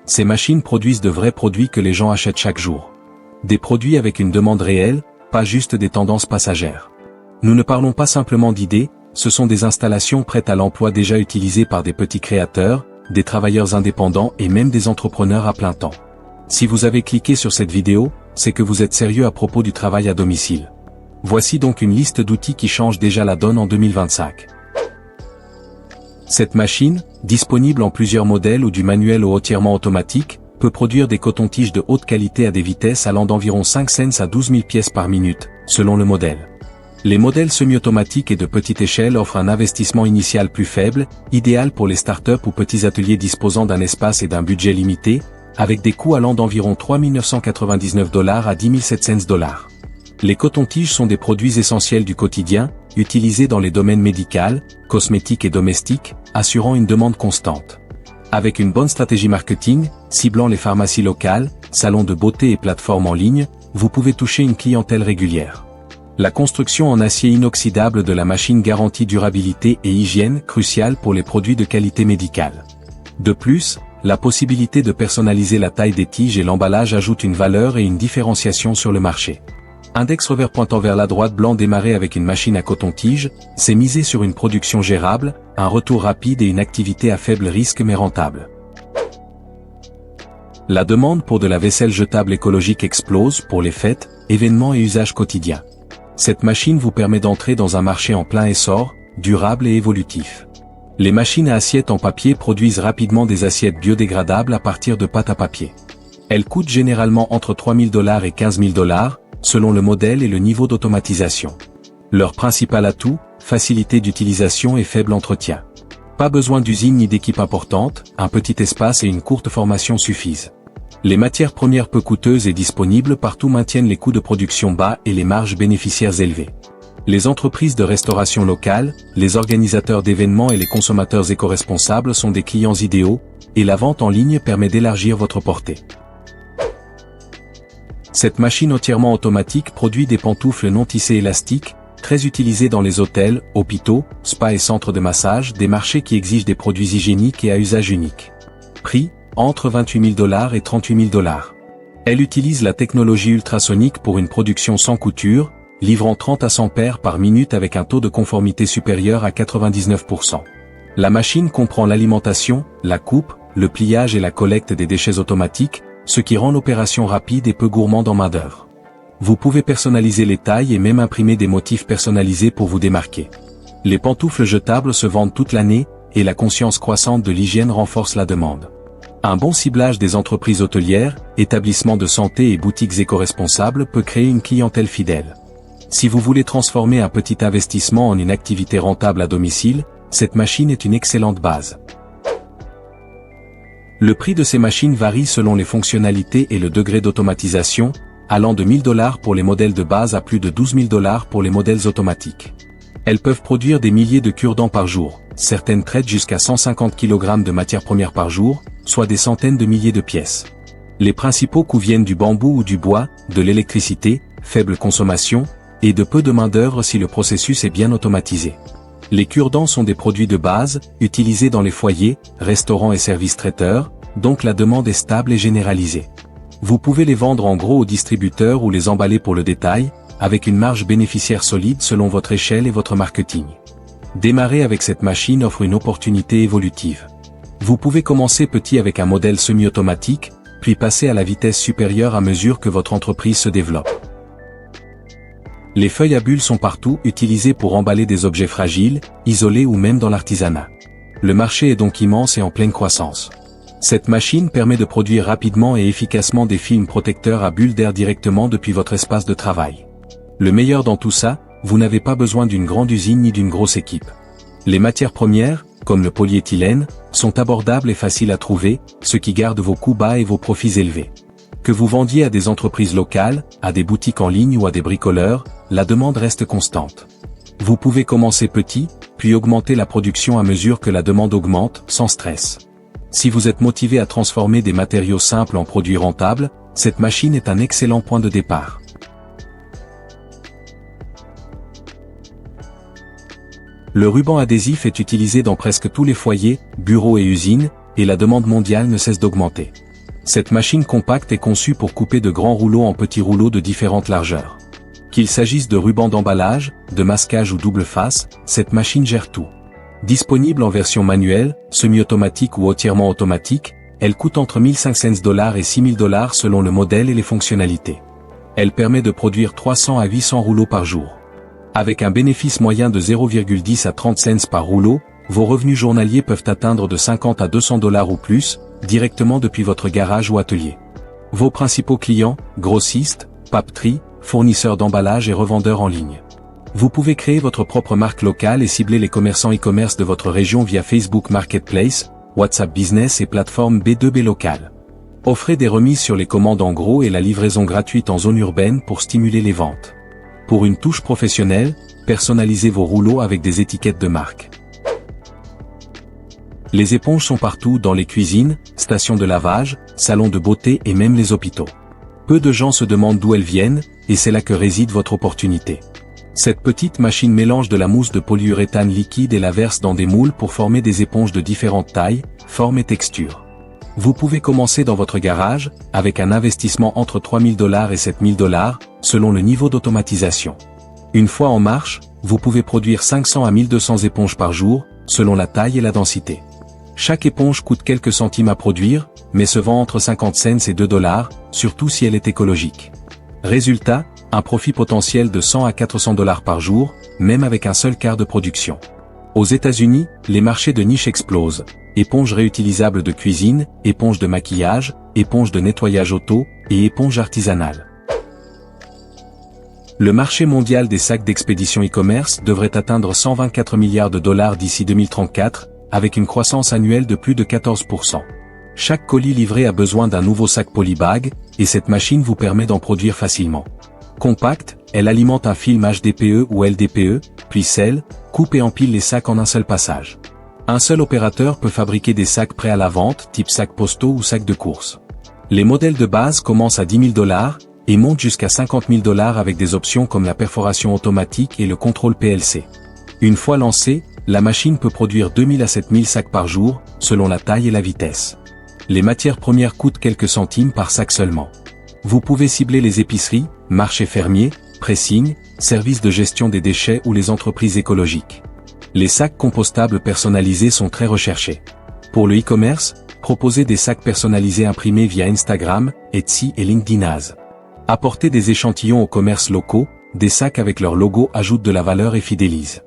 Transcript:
Ces machines produisent de vrais produits que les gens achètent chaque jour. Des produits avec une demande réelle, pas juste des tendances passagères. Nous ne parlons pas simplement d'idées, ce sont des installations prêtes à l'emploi déjà utilisées par des petits créateurs, des travailleurs indépendants et même des entrepreneurs à plein temps. Si vous avez cliqué sur cette vidéo, c'est que vous êtes sérieux à propos du travail à domicile. Voici donc une liste d'outils qui changent déjà la donne en 2025. Cette machine, disponible en plusieurs modèles ou du manuel au entièrement automatique, peut produire des cotons-tiges de haute qualité à des vitesses allant d'environ 5 cents à 12 000 pièces par minute, selon le modèle. Les modèles semi-automatiques et de petite échelle offrent un investissement initial plus faible, idéal pour les startups ou petits ateliers disposant d'un espace et d'un budget limité, avec des coûts allant d'environ 3 999 $ à 10 700 $. Les cotons-tiges sont des produits essentiels du quotidien, utilisés dans les domaines médical, cosmétique et domestique, assurant une demande constante. Avec une bonne stratégie marketing, ciblant les pharmacies locales, salons de beauté et plateformes en ligne, vous pouvez toucher une clientèle régulière. La construction en acier inoxydable de la machine garantit durabilité et hygiène cruciale pour les produits de qualité médicale. De plus, la possibilité de personnaliser la taille des tiges et l'emballage ajoute une valeur et une différenciation sur le marché. Index revers pointant vers la droite blanc démarrer avec une machine à coton-tige, c'est miser sur une production gérable, un retour rapide et une activité à faible risque mais rentable. La demande pour de la vaisselle jetable écologique explose pour les fêtes, événements et usages quotidiens. Cette machine vous permet d'entrer dans un marché en plein essor, durable et évolutif. Les machines à assiettes en papier produisent rapidement des assiettes biodégradables à partir de pâte à papier. Elles coûtent généralement entre 3 000 $ et 15 000 $, selon le modèle et le niveau d'automatisation. Leur principal atout, facilité d'utilisation et faible entretien. Pas besoin d'usine ni d'équipe importante, un petit espace et une courte formation suffisent. Les matières premières peu coûteuses et disponibles partout maintiennent les coûts de production bas et les marges bénéficiaires élevées. Les entreprises de restauration locale, les organisateurs d'événements et les consommateurs éco-responsables sont des clients idéaux, et la vente en ligne permet d'élargir votre portée. Cette machine entièrement automatique produit des pantoufles non tissées élastiques, très utilisées dans les hôtels, hôpitaux, spas et centres de massage, des marchés qui exigent des produits hygiéniques et à usage unique. Prix, entre 28 000 $ et 38 000 $. Elle utilise la technologie ultrasonique pour une production sans couture, livrant 30 à 100 paires par minute avec un taux de conformité supérieur à 99%. La machine comprend l'alimentation, la coupe, le pliage et la collecte des déchets automatiques, ce qui rend l'opération rapide et peu gourmande en main-d'œuvre. Vous pouvez personnaliser les tailles et même imprimer des motifs personnalisés pour vous démarquer. Les pantoufles jetables se vendent toute l'année, et la conscience croissante de l'hygiène renforce la demande. Un bon ciblage des entreprises hôtelières, établissements de santé et boutiques éco-responsables peut créer une clientèle fidèle. Si vous voulez transformer un petit investissement en une activité rentable à domicile, cette machine est une excellente base. Le prix de ces machines varie selon les fonctionnalités et le degré d'automatisation, allant de 1 000 $ pour les modèles de base à plus de 12 000 $ pour les modèles automatiques. Elles peuvent produire des milliers de cure-dents par jour, certaines traitent jusqu'à 150 kg de matières premières par jour, soit des centaines de milliers de pièces. Les principaux coûts viennent du bambou ou du bois, de l'électricité, faible consommation, et de peu de main-d'œuvre si le processus est bien automatisé. Les cure-dents sont des produits de base, utilisés dans les foyers, restaurants et services traiteurs, donc la demande est stable et généralisée. Vous pouvez les vendre en gros aux distributeurs ou les emballer pour le détail, avec une marge bénéficiaire solide selon votre échelle et votre marketing. Démarrer avec cette machine offre une opportunité évolutive. Vous pouvez commencer petit avec un modèle semi-automatique, puis passer à la vitesse supérieure à mesure que votre entreprise se développe. Les feuilles à bulles sont partout, utilisées pour emballer des objets fragiles, isolés ou même dans l'artisanat. Le marché est donc immense et en pleine croissance. Cette machine permet de produire rapidement et efficacement des films protecteurs à bulles d'air directement depuis votre espace de travail. Le meilleur dans tout ça, vous n'avez pas besoin d'une grande usine ni d'une grosse équipe. Les matières premières, comme le polyéthylène, sont abordables et faciles à trouver, ce qui garde vos coûts bas et vos profits élevés. Que vous vendiez à des entreprises locales, à des boutiques en ligne ou à des bricoleurs, la demande reste constante. Vous pouvez commencer petit, puis augmenter la production à mesure que la demande augmente, sans stress. Si vous êtes motivé à transformer des matériaux simples en produits rentables, cette machine est un excellent point de départ. Le ruban adhésif est utilisé dans presque tous les foyers, bureaux et usines, et la demande mondiale ne cesse d'augmenter. Cette machine compacte est conçue pour couper de grands rouleaux en petits rouleaux de différentes largeurs. Qu'il s'agisse de rubans d'emballage, de masquage ou double face, cette machine gère tout. Disponible en version manuelle, semi-automatique ou entièrement automatique, elle coûte entre $1,500 et $6,000 selon le modèle et les fonctionnalités. Elle permet de produire 300 à 800 rouleaux par jour. Avec un bénéfice moyen de 0,10 à 30 cents par rouleau, vos revenus journaliers peuvent atteindre de 50 à $200 ou plus, directement depuis votre garage ou atelier. Vos principaux clients, grossistes, papeteries, fournisseurs d'emballage et revendeurs en ligne. Vous pouvez créer votre propre marque locale et cibler les commerçants e-commerce de votre région via Facebook Marketplace, WhatsApp Business et plateforme B2B locale. Offrez des remises sur les commandes en gros et la livraison gratuite en zone urbaine pour stimuler les ventes. Pour une touche professionnelle, personnalisez vos rouleaux avec des étiquettes de marque. Les éponges sont partout dans les cuisines, stations de lavage, salons de beauté et même les hôpitaux. Peu de gens se demandent d'où elles viennent, et c'est là que réside votre opportunité. Cette petite machine mélange de la mousse de polyuréthane liquide et la verse dans des moules pour former des éponges de différentes tailles, formes et textures. Vous pouvez commencer dans votre garage, avec un investissement entre $3,000 et $7,000, selon le niveau d'automatisation. Une fois en marche, vous pouvez produire 500 à 1200 éponges par jour, selon la taille et la densité. Chaque éponge coûte quelques centimes à produire, mais se vend entre 50 cents et $2, surtout si elle est écologique. Résultat, un profit potentiel de 100 à $400 par jour, même avec un seul quart de production. Aux États-Unis, les marchés de niche explosent. Éponges réutilisables de cuisine, éponges de maquillage, éponges de nettoyage auto, et éponges artisanales. Le marché mondial des sacs d'expédition e-commerce devrait atteindre $124 milliards d'ici 2034, avec une croissance annuelle de plus de 14%. Chaque colis livré a besoin d'un nouveau sac polybag, et cette machine vous permet d'en produire facilement. Compacte, elle alimente un film HDPE ou LDPE, puis scelle, coupe et empile les sacs en un seul passage. Un seul opérateur peut fabriquer des sacs prêts à la vente, type sacs postaux ou sacs de course. Les modèles de base commencent à $10,000 et montent jusqu'à $50,000 avec des options comme la perforation automatique et le contrôle PLC. Une fois lancée, la machine peut produire 2000 à 7000 sacs par jour, selon la taille et la vitesse. Les matières premières coûtent quelques centimes par sac seulement. Vous pouvez cibler les épiceries, marchés fermiers, pressing, services de gestion des déchets ou les entreprises écologiques. Les sacs compostables personnalisés sont très recherchés. Pour le e-commerce, proposez des sacs personnalisés imprimés via Instagram, Etsy et LinkedIn Ads. Apportez des échantillons aux commerces locaux, des sacs avec leur logo ajoutent de la valeur et fidélisent.